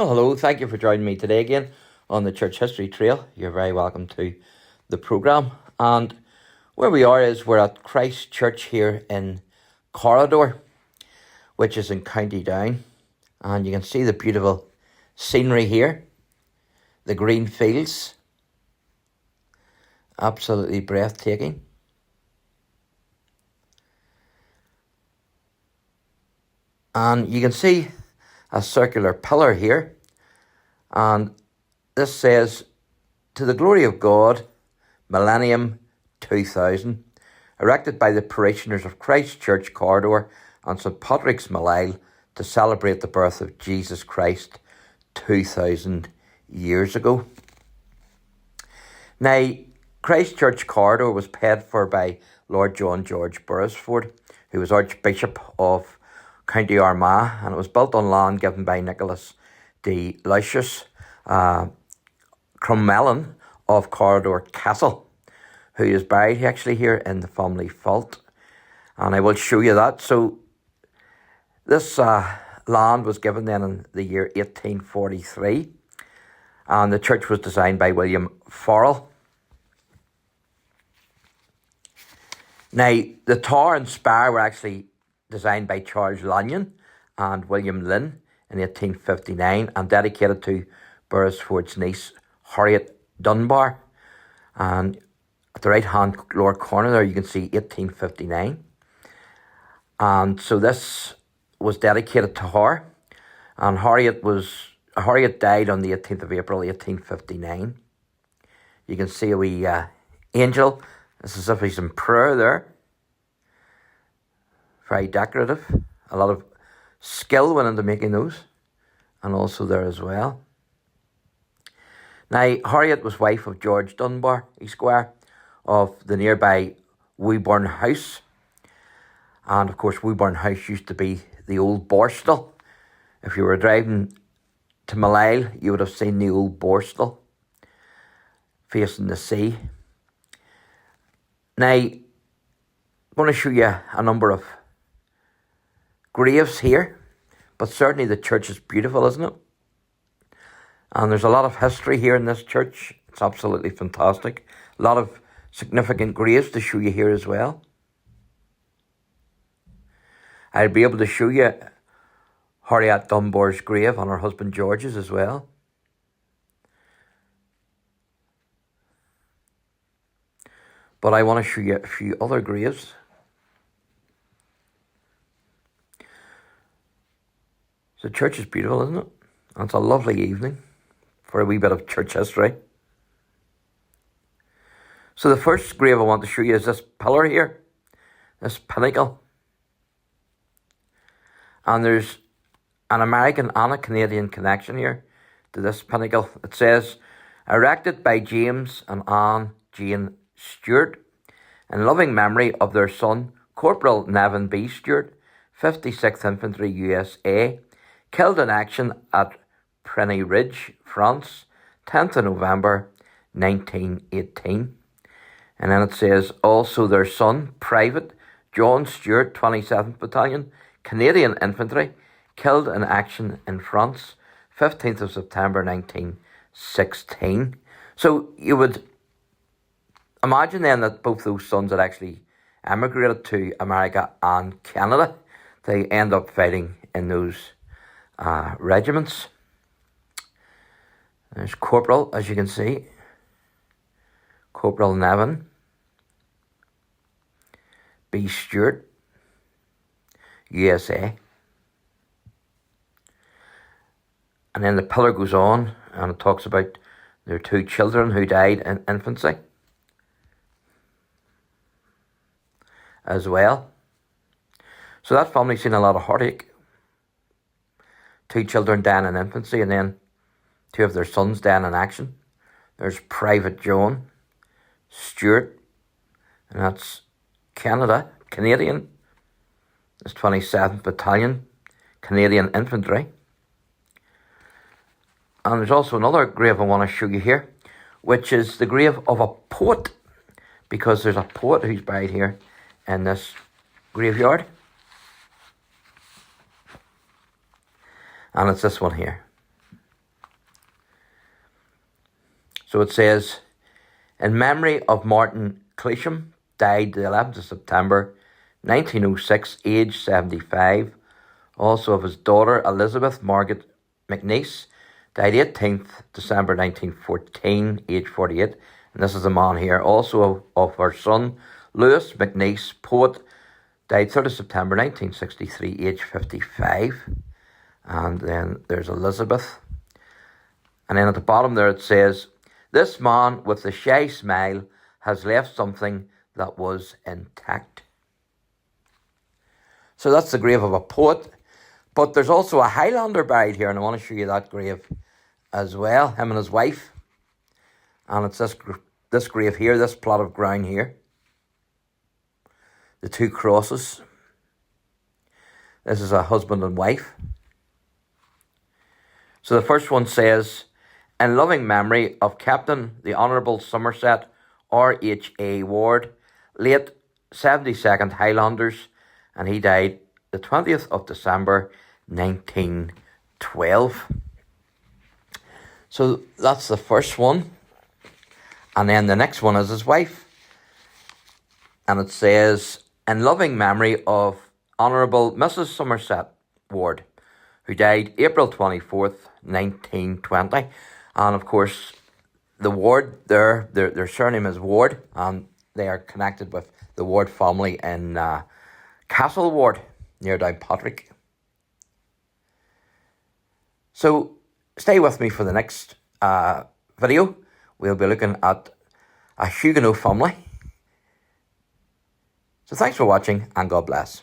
Well, hello. Thank you for joining me today again on the Church History Trail. You're very welcome to the programme. And where we are is we're at Christ Church here in Carrowdore, which is in County Down. And you can see the beautiful scenery here, the green fields, absolutely breathtaking. And you can see a circular pillar here, and this says, "To the glory of God, Millennium 2000, erected by the parishioners of Christ Church, Carrowdore and St Patrick's, Millisle, to celebrate the birth of Jesus Christ 2000 years ago." Now, Christ Church, Carrowdore was paid for by Lord John George Beresford, who was Archbishop of County Armagh, and it was built on land given by Nicholas Delacherois, Crommelin of Carrowdore Castle, who is buried actually here in the family vault, and I will show you that. So this land was given then in the year 1843, and the church was designed by William Farrell. Now, the tower and spire were actually designed by Charles Lanyon and William Lynn in 1859 and dedicated to Beresford's niece, Harriet Dunbar. And at the right-hand lower corner there, you can see 1859. And so this was dedicated to her. And Harriet died on the 18th of April, 1859. You can see a wee angel. It's as if he's in prayer there. Very decorative. A lot of skill went into making those. And also there as well. Now, Harriet was wife of George Dunbar, Esquire, of the nearby Woburn House. And of course, Woburn House used to be the old Borstal. If you were driving to Millisle, you would have seen the old Borstal facing the sea. Now, I'm going to show you a number of graves here, but certainly the church is beautiful, isn't it? And there's a lot of history here in this church. It's absolutely fantastic. A lot of significant graves to show you here as well. I'll be able to show you Harriet Dunbar's grave and her husband George's as well. But I want to show you a few other graves. The church is beautiful, isn't it? And it's a lovely evening for a wee bit of church history. So the first grave I want to show you is this pillar here, this pinnacle. And there's an American and a Canadian connection here to this pinnacle. It says, "Erected by James and Anne Jane Stewart, in loving memory of their son, Corporal Nevin B. Stewart, 56th Infantry USA, killed in action at Prenny Ridge, France, 10th of November, 1918. And then it says, also their son, Private John Stewart, 27th Battalion, Canadian Infantry, killed in action in France, 15th of September, 1916. So you would imagine then that both those sons had actually emigrated to America and Canada. They end up fighting in those regiments. There's Corporal, as you can see, Corporal Nevin B. Stewart, USA. And then the pillar goes on and it talks about their two children who died in infancy as well. So that family's seen a lot of heartache. Two children dying in infancy and then two of their sons dying in action. There's Private John Stewart, and that's Canadian. It's 27th Battalion, Canadian Infantry. And there's also another grave I want to show you here, which is the grave of a poet, because there's a poet who's buried here in this graveyard. And it's this one here. So it says, in memory of Martin Cleasham, died the 11th of September 1906, aged 75. Also of his daughter Elizabeth Margaret McNeice, died 18th December 1914, aged 48. And this is the man here. Also of her son Lewis McNeice, poet, died 3rd of September 1963, aged 55. And then there's Elizabeth. And then at the bottom there it says, this man with the shy smile has left something that was intact. So that's the grave of a poet. But there's also a Highlander buried here, and I want to show you that grave as well, him and his wife. And it's this grave here, this plot of ground here. The two crosses. This is a husband and wife. So the first one says, in loving memory of Captain the Honourable Somerset R.H.A. Ward, late 72nd Highlanders, and he died the 20th of December 1912. So that's the first one. And then the next one is his wife. And it says, in loving memory of Honourable Mrs. Somerset Ward, who died April 24th, 1920. And of course, the Ward, their surname is Ward, and they are connected with the Ward family in Castle Ward, near Downpatrick. So stay with me for the next video. We'll be looking at a Huguenot family. So thanks for watching, and God bless.